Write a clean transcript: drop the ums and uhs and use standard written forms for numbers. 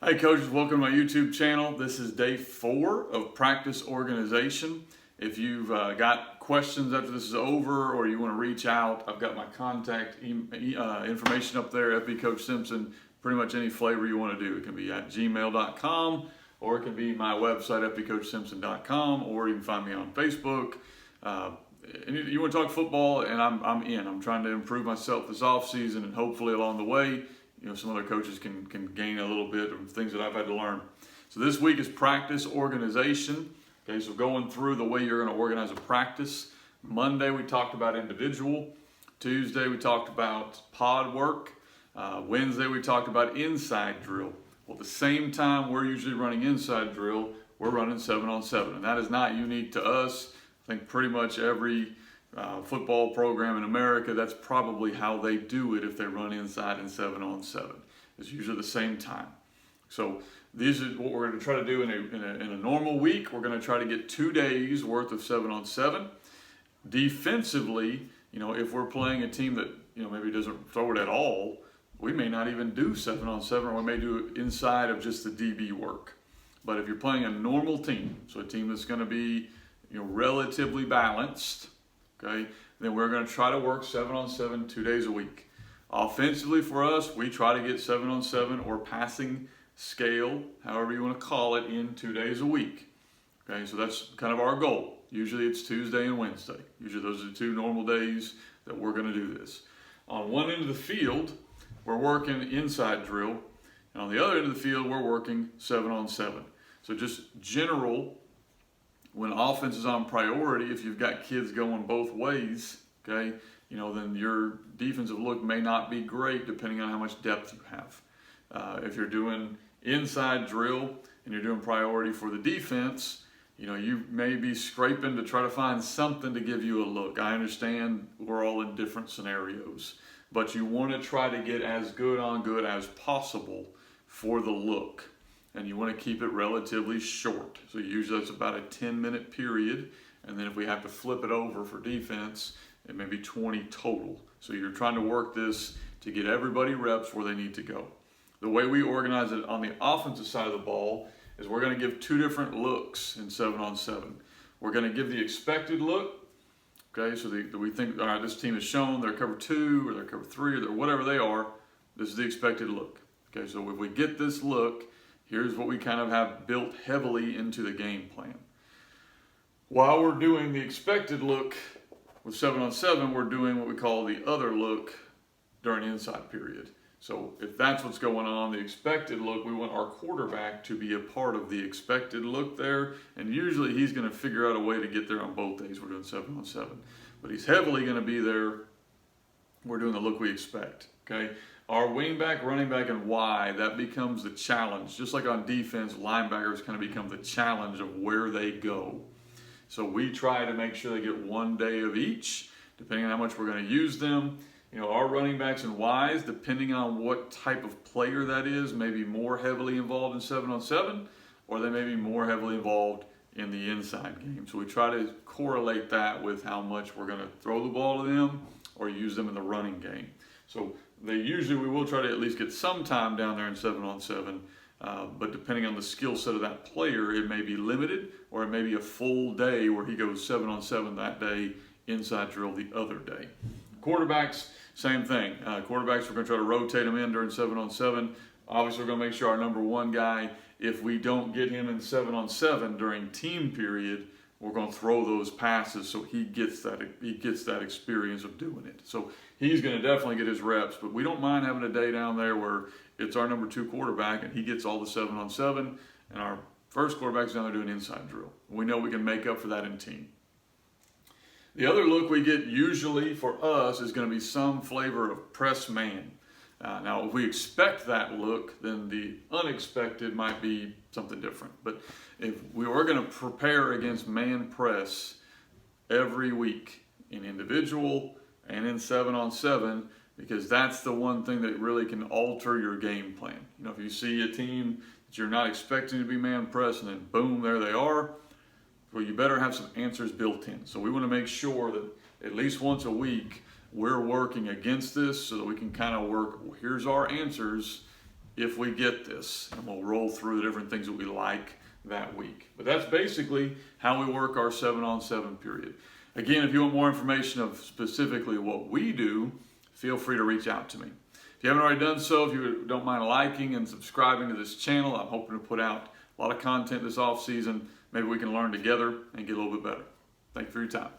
Hey coaches, welcome to my YouTube channel. This is day 4 of practice organization. If you've got questions after this is over or you want to reach out, I've got my contact information up there, FB Coach Simpson, pretty much any flavor you want to do. It can be at gmail.com or it can be my website, fbcoachsimpson.com, or you can find me on Facebook. You want to talk football, and I'm in. I'm trying to improve myself this off season, and hopefully along the way, some other coaches can gain a little bit of things that I've had to learn. So this week is practice organization. Okay, so going through the way you're going to organize a practice. Monday we talked about individual. Tuesday we talked about pod work. Wednesday we talked about inside drill. Well, at the same time we're usually running inside drill, we're running 7-on-7, and that is not unique to us. I think pretty much every football program in America, that's probably how they do it if they run inside and 7-on-7. It's usually the same time. So these are what we're going to try to do in a normal week. We're going to try to get 2 days worth of 7-on-7. Defensively, if we're playing a team that maybe doesn't throw it at all, we may not even do 7-on-7, or we may do it inside of just the DB work. But if you're playing a normal team, so a team that's going to be relatively balanced, okay, then we're going to try to work 7-on-7 2 days a week. Offensively for us, we try to get 7-on-7 or passing scale, however you want to call it, in 2 days a week. Okay, so that's kind of our goal. Usually it's Tuesday and Wednesday. Usually those are the 2 normal days that we're going to do this. On one end of the field, we're working inside drill, and on the other end of the field, we're working 7-on-7. So just general. When offense is on priority, if you've got kids going both ways, okay, then your defensive look may not be great depending on how much depth you have. If you're doing inside drill and you're doing priority for the defense, you may be scraping to try to find something to give you a look. I understand we're all in different scenarios, but you want to try to get as good on good as possible for the look. And you want to keep it relatively short. So usually that's about a 10-minute period. And then if we have to flip it over for defense, it may be 20 total. So you're trying to work this to get everybody reps where they need to go. The way we organize it on the offensive side of the ball is we're going to give 2 different looks in 7-on-7. We're going to give the expected look. Okay, so we think, all right, this team is shown they're cover 2 or they're cover 3 or they're whatever they are. This is the expected look. Okay, so if we get this look, here's what we kind of have built heavily into the game plan. While we're doing the expected look with 7-on-7, we're doing what we call the other look during inside period. So if that's what's going on, the expected look, we want our quarterback to be a part of the expected look there. And usually he's going to figure out a way to get there on both days we're doing 7-on-7. But he's heavily going to be there. We're doing the look we expect, okay? Our wingback, running back, and Y, that becomes the challenge. Just like on defense, linebackers kind of become the challenge of where they go. So we try to make sure they get 1 day of each, depending on how much we're going to use them. Our running backs and Ys, depending on what type of player that is, may be more heavily involved in 7-on-7, or they may be more heavily involved in the inside game. So we try to correlate that with how much we're going to throw the ball to them or use them in the running game. So we will try to at least get some time down there in 7-on-7, but depending on the skill set of that player, it may be limited, or it may be a full day where he goes 7-on-7 that day, inside drill the other day. Quarterbacks, same thing. Quarterbacks, we're going to try to rotate them in during 7-on-7. Obviously, we're going to make sure our number 1 guy, if we don't get him in 7-on-7 during team period, we're going to throw those passes so he gets that experience of doing it. So he's going to definitely get his reps, but we don't mind having a day down there where it's our number 2 quarterback and he gets all the 7-on-7, and our first quarterback's down there doing inside drill. We know we can make up for that in team. The other look we get usually for us is going to be some flavor of press man. Now, if we expect that look, then the unexpected might be something different. But if we are going to prepare against man press every week in individual and in 7-on-7, because that's the one thing that really can alter your game plan. If you see a team that you're not expecting to be man press and then boom, there they are, well, you better have some answers built in. So we want to make sure that at least once a week we're working against this so that we can kind of work, well, here's our answers if we get this, and we'll roll through the different things that we like that week. But that's basically how we work our 7-on-7 period. Again, if you want more information of specifically what we do, feel free to reach out to me. If you haven't already done so, if you don't mind liking and subscribing to this channel, I'm hoping to put out a lot of content this off season. Maybe we can learn together and get a little bit better. Thank you for your time.